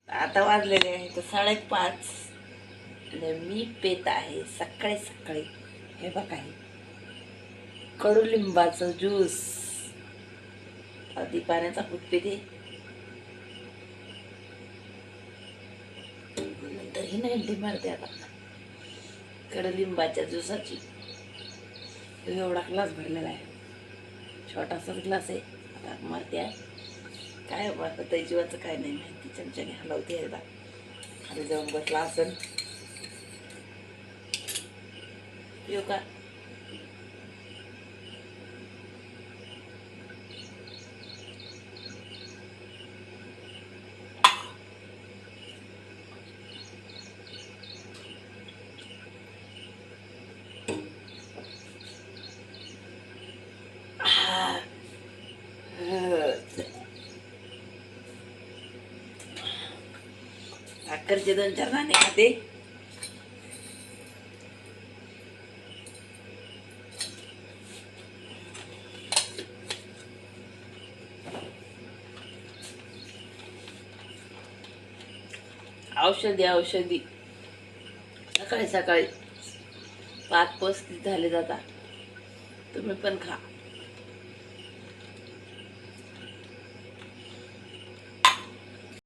आता वाजलेले आहे तर 5:30 आणि मी पेत आहे सकाळी सकाळी हे बघा हे कडुलिंबाचं ज्यूस. आधी पाण्याचा फूट पिते नंतर ही नाही मारते. आता कडुलिंबाच्या ज्यूसाची एवढा ग्लास भरलेला आहे, छोटासाच ग्लास आहे. आता मारते आहे काय मारत जीवाचं काय नाही माहिती. चमच्याने हलवते एकदा खाली जाऊन बसला असेल पिऊ का. साखरचे 2-4 दाणे खाते. औषधी सकाळी सकाळी 5:35 झाले जाता. तुम्ही पण खा.